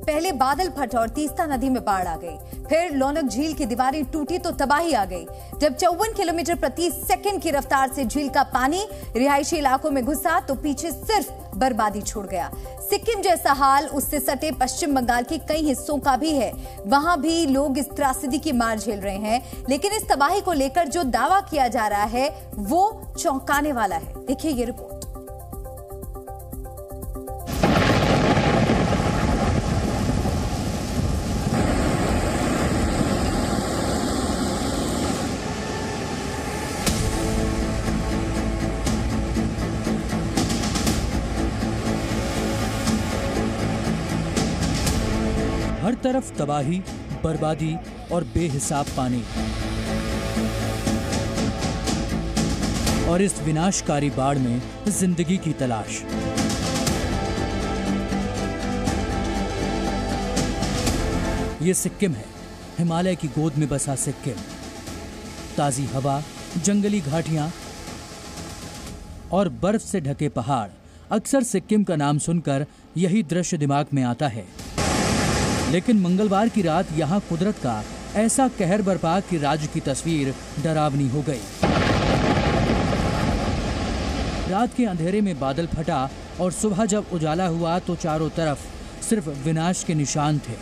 पहले बादल फटा और तीस्ता नदी में बाढ़ आ गई। फिर लोनक झील की दीवारें टूटी तो तबाही आ गई। जब 54 किलोमीटर प्रति सेकंड की रफ्तार से झील का पानी रिहायशी इलाकों में घुसा तो पीछे सिर्फ बर्बादी छोड़ गया। सिक्किम जैसा हाल उससे सटे पश्चिम बंगाल के कई हिस्सों का भी है। वहां भी लोग इस त्रासदी की मार झेल रहे हैं, लेकिन इस तबाही को लेकर जो दावा किया जा रहा है वो चौंकाने वाला है। देखिए ये रिपोर्ट। हर तरफ तबाही, बर्बादी और बेहिसाब पानी। और इस विनाशकारी बाढ़ में जिंदगी की तलाश। ये सिक्किम है, हिमालय की गोद में बसा सिक्किम। ताजी हवा, जंगली घाटियां और बर्फ से ढके पहाड़। अक्सर सिक्किम का नाम सुनकर यही दृश्य दिमाग में आता है, लेकिन मंगलवार की रात यहां कुदरत का ऐसा कहर बरपा कि राज्य की तस्वीर डरावनी हो गई। रात के अंधेरे में बादल फटा और सुबह जब उजाला हुआ तो चारों तरफ सिर्फ विनाश के निशान थे।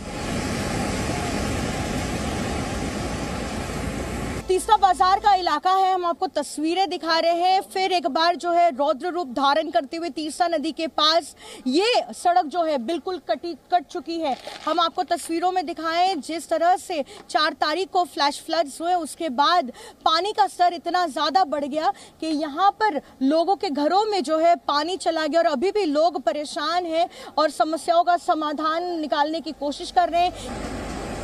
तीस्ता बाजार का इलाका है, हम आपको तस्वीरें दिखा रहे हैं। फिर एक बार जो है रौद्र रूप धारण करते हुए तीस्ता नदी के पास ये सड़क जो है बिल्कुल कट चुकी है। हम आपको तस्वीरों में दिखाएं जिस तरह से 4 तारीख को फ्लैश फ्लड्स हुए, उसके बाद पानी का स्तर इतना ज्यादा बढ़ गया कि यहाँ पर लोगों के घरों में जो है पानी चला गया और अभी भी लोग परेशान हैं और समस्याओं का समाधान निकालने की कोशिश कर रहे हैं।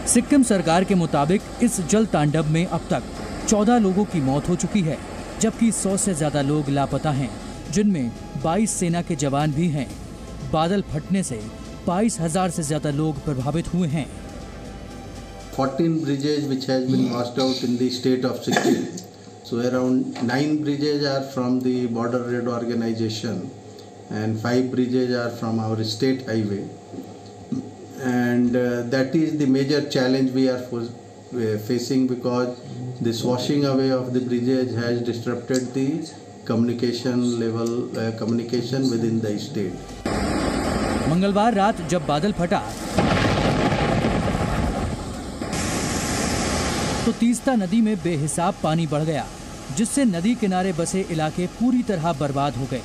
सिक्किम सरकार के मुताबिक इस जल तांडव में अब तक 14 लोगों की मौत हो चुकी है, जबकि 100 से ज्यादा लोग लापता हैं, जिनमें 22 सेना के जवान भी हैं। बादल फटने से 22,000 से ज्यादा लोग प्रभावित हुए हैं। 14 bridges which has been washed out in the state of Sikkim. So around 9 bridges are from the Border Road Organization and 5 bridges are from our state highway. And that is the major challenge we are facing, because this washing away of the bridges has disrupted the communication within the state. मंगलवार रात जब बादल फटा तो तीस्ता नदी में बेहिसाब पानी बढ़ गया, जिससे नदी किनारे बसे इलाके पूरी तरह बर्बाद हो गए।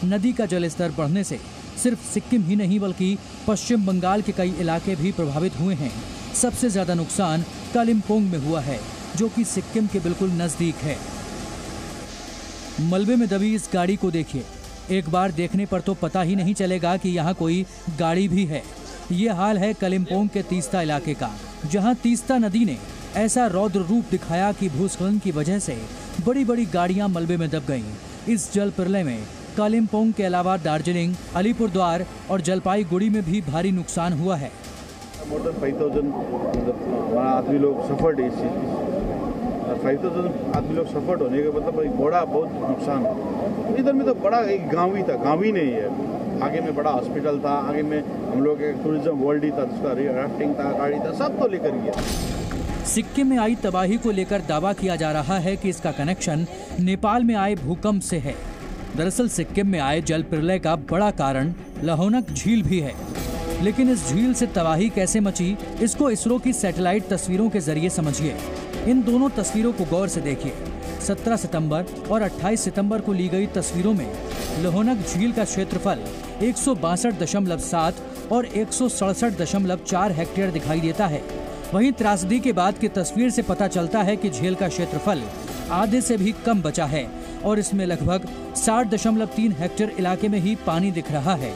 नदी का जलस्तर बढ़ने से सिर्फ सिक्किम ही नहीं बल्कि पश्चिम बंगाल के कई इलाके भी प्रभावित हुए हैं। सबसे ज्यादा नुकसान कालिम्पोंग में हुआ है, जो कि सिक्किम के बिल्कुल नजदीक है। मलबे में दबी इस गाड़ी को देखिए। एक बार देखने पर तो पता ही नहीं चलेगा कि यहाँ कोई गाड़ी भी है। ये हाल है कालिम्पोंग के तीस्ता इलाके का, जहाँ तीस्ता नदी ने ऐसा रौद्र रूप दिखाया कि भूस्खलन की वजह से बड़ी बड़ी गाड़ियां मलबे में दब गईं। इस जल प्रलय में कालिम्पोंग के अलावा दार्जिलिंग, अलीपुरद्वार और जलपाईगुड़ी में भी भारी नुकसान हुआ है। मोर देन 5,000 आदमी लोग सफर्ड इस चीज़। 5,000 आदमी लोग सफर्ड होने के मतलब एक बड़ा बहुत नुकसान। इधर में तो बड़ा एक गाँव ही था, गाँव ही नहीं है। आगे में बड़ा हॉस्पिटल था, आगे में हम लोग एक टूरिज्म वर्ल्ड ही था, जिसका राफ्टिंग था, गाड़ी था, सब तो लेकर गया। सिक्किम में आई तबाही को लेकर दावा किया जा रहा है कि इसका कनेक्शन नेपाल में आए भूकंप से है। दरअसल सिक्किम में आए जल प्रलय का बड़ा कारण लोहनक झील भी है, लेकिन इस झील से तबाही कैसे मची, इसको इसरो की सैटेलाइट तस्वीरों के जरिए समझिए। इन दोनों तस्वीरों को गौर से देखिए। 17 सितंबर और 28 सितंबर को ली गई तस्वीरों में लोहनक झील का क्षेत्रफल 162.7 और 167.4 हेक्टेयर दिखाई देता है। वहीं त्रासदी के बाद की तस्वीर से पता चलता है कि झील का क्षेत्रफल आधे से भी कम बचा है और इसमें लगभग 60.3 हेक्टेयर इलाके में ही पानी दिख रहा है।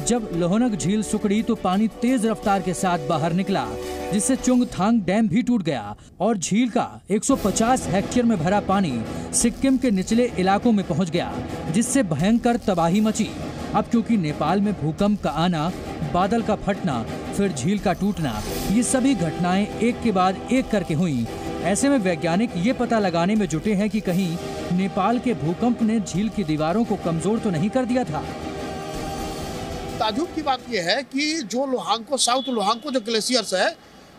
जब लोहनक झील सुकड़ी तो पानी तेज रफ्तार के साथ बाहर निकला, जिससे चुंगथांग डैम भी टूट गया और झील का 150 हेक्टेयर में भरा पानी सिक्किम के निचले इलाकों में पहुंच गया, जिससे भयंकर तबाही मची। अब क्योंकि नेपाल में भूकंप का आना, बादल का फटना, फिर झील का टूटना, ये सभी घटनाएं एक के बाद एक करके हुई। ऐसे में वैज्ञानिक ये पता लगाने में जुटे हैं कि कहीं नेपाल के भूकंप ने झील की दीवारों को कमजोर तो नहीं कर दिया था। ताजुब की बात यह है कि जो लोहांको साउथ लोहांको जो ग्लेशियर्स है,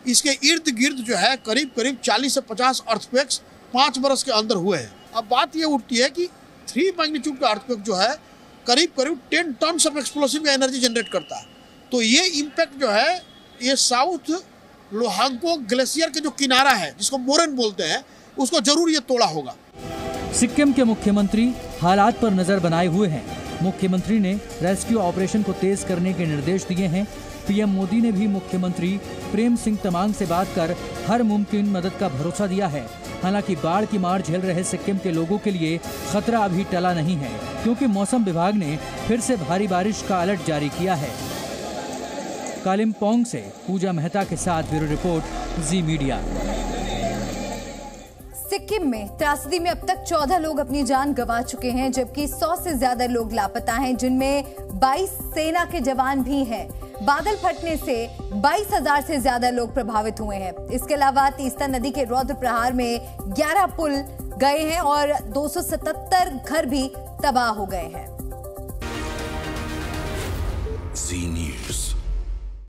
इसके इर्द गिर्द जो है करीब 40 से 50 अर्थक्वेक्स 5 बरस के अंदर हुए हैं। अब बात ये उठती है कि 3 मैग्नीट्यूड का अर्थक्वेक जो है करीब 10 ton of explosive energy generate करता है। तो ये इम्पैक्ट जो है ये साउथ लोहांको ग्लेशियर के जो किनारा है, जिसको मोरेन बोलते हैं, उसको जरूर ये तोड़ा होगा। सिक्किम के मुख्यमंत्री हालात पर नजर बनाए हुए हैं। मुख्यमंत्री ने रेस्क्यू ऑपरेशन को तेज करने के निर्देश दिए हैं। पीएम मोदी ने भी मुख्यमंत्री प्रेम सिंह तमांग से बात कर हर मुमकिन मदद का भरोसा दिया है। हालांकि बाढ़ की मार झेल रहे सिक्किम के लोगों के लिए खतरा अभी टला नहीं है, क्योंकि मौसम विभाग ने फिर से भारी बारिश का अलर्ट जारी किया है। कालिम्पोंग से पूजा मेहता के साथ ब्यूरो रिपोर्ट, जी मीडिया। सिक्किम में त्रासदी में अब तक 14 लोग अपनी जान गंवा चुके हैं, जबकि 100 से ज्यादा लोग लापता हैं, जिनमें 22 सेना के जवान भी हैं। बादल फटने से 22,000 से ज्यादा लोग प्रभावित हुए हैं। इसके अलावा तीस्ता नदी के रौद्र प्रहार में 11 पुल गए हैं और 277 घर भी तबाह हो गए हैं। जी न्यूज़।